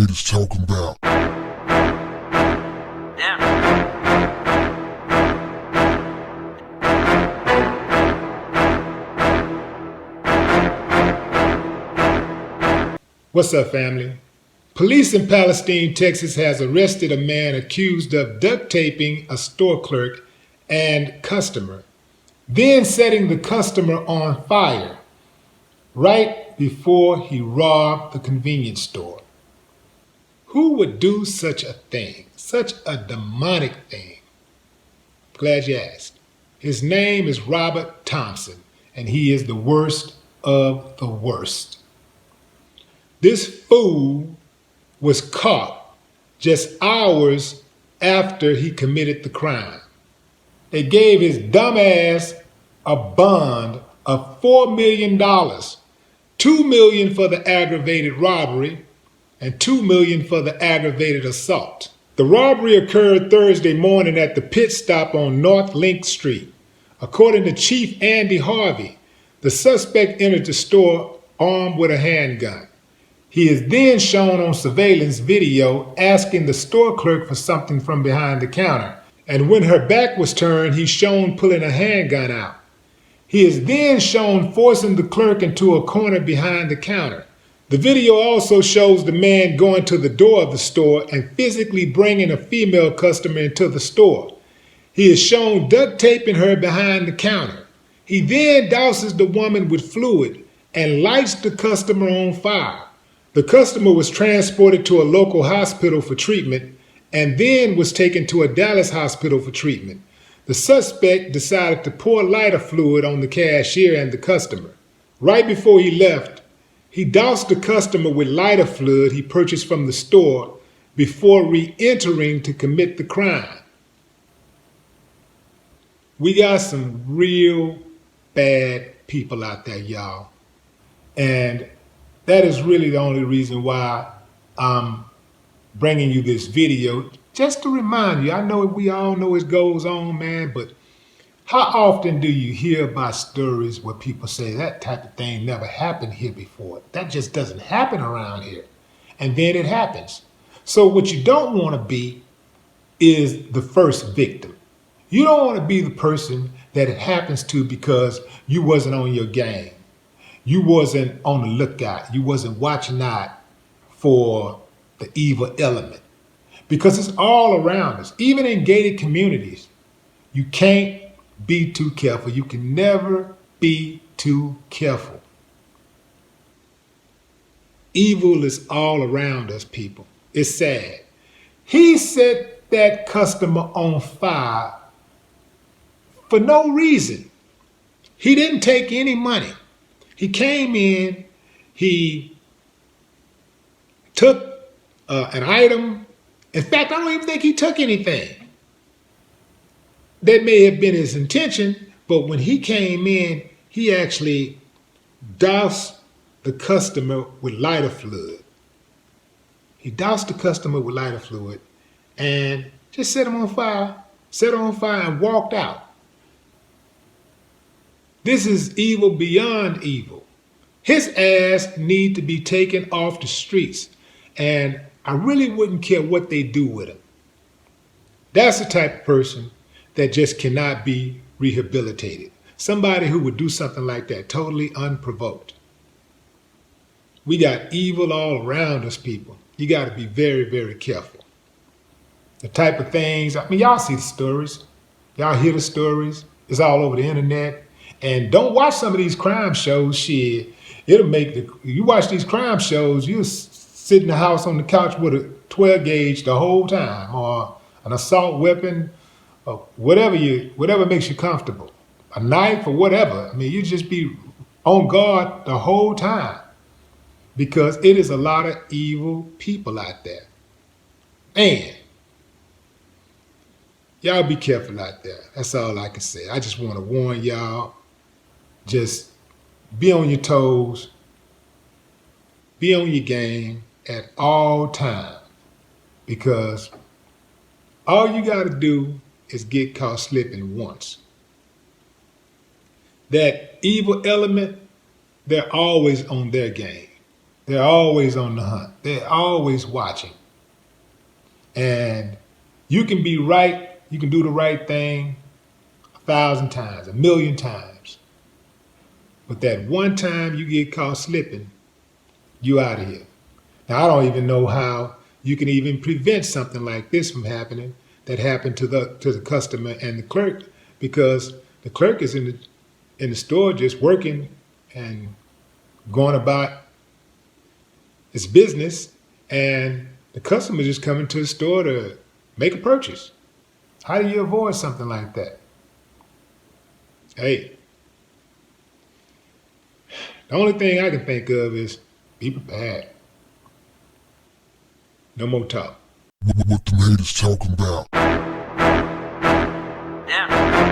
haters talking about. What's up, family? Police in Palestine, Texas has arrested a man accused of duct taping a store clerk and customer, then setting the customer on fire right before he robbed the convenience store. Who would do such a thing, such a demonic thing? Glad you asked. His name is Robert Thompson, and he is the worst of the worst. This fool was caught just hours after he committed the crime. They gave his dumb ass a bond of $4 million, $2 million for the aggravated robbery, and $2 million for the aggravated assault. The robbery occurred Thursday morning at the pit stop on North Link Street. According to Chief Andy Harvey, the suspect entered the store armed with a handgun. He is then shown on surveillance video asking the store clerk for something from behind the counter. And when her back was turned, he's shown pulling a handgun out. He is then shown forcing the clerk into a corner behind the counter. The video also shows the man going to the door of the store and physically bringing a female customer into the store. He is shown duct taping her behind the counter. He then douses the woman with fluid and lights the customer on fire. The customer was transported to a local hospital for treatment and then was taken to a Dallas hospital for treatment. The suspect decided to pour lighter fluid on the cashier and the customer. Right before he left, he doused the customer with lighter fluid he purchased from the store before re-entering to commit the crime. We got some real bad people out there, y'all. And that is really the only reason why I'm bringing you this video, just to remind you. I know we all know it goes on, man, but how often do you hear about stories where people say that type of thing never happened here before? That just doesn't happen around here. And then it happens. So what you don't want to be is the first victim. You don't want to be the person that it happens to because you wasn't on your game. You wasn't on the lookout. You wasn't watching out for the evil element. Because it's all around us. Even in gated communities, you can't be too careful. You can never be too careful. Evil is all around us, people. It's sad. He set that customer on fire for no reason. He didn't take any money. He came in, he took an item. In fact, I don't even think he took anything. That may have been his intention, but when he came in, he actually doused the customer with lighter fluid. He doused the customer with lighter fluid and just set him on fire, and walked out. This is evil beyond evil. His ass need to be taken off the streets, and I really wouldn't care what they do with him. That's the type of person that just cannot be rehabilitated. Somebody who would do something like that totally unprovoked. We got evil all around us, people. You got to be very, very careful. The type of things, I mean, y'all see the stories. Y'all hear the stories. It's all over the internet. And don't watch some of these crime shows. Shit, it'll make you watch these crime shows, you'll sit in the house on the couch with a 12 gauge the whole time, or an assault weapon, or whatever makes you comfortable, a knife or whatever. I mean, you just be on guard the whole time because it is a lot of evil people out there. And y'all be careful out there. That's all I can say. I just want to warn y'all. Just be on your toes, be on your game at all times, because all you got to do is get caught slipping once. That evil element, they're always on their game. They're always on the hunt. They're always watching. And you can be right, you can do the right thing 1,000 times, 1,000,000 times. But that one time you get caught slipping, you out of here. Now I don't even know how you can even prevent something like this from happening that happened to the customer and the clerk, because the clerk is in the store just working and going about its business, and the customer just coming to the store to make a purchase. How do you avoid something like that? Hey, the only thing I can think of is be prepared. No more talk. What the haters talking about? Yeah.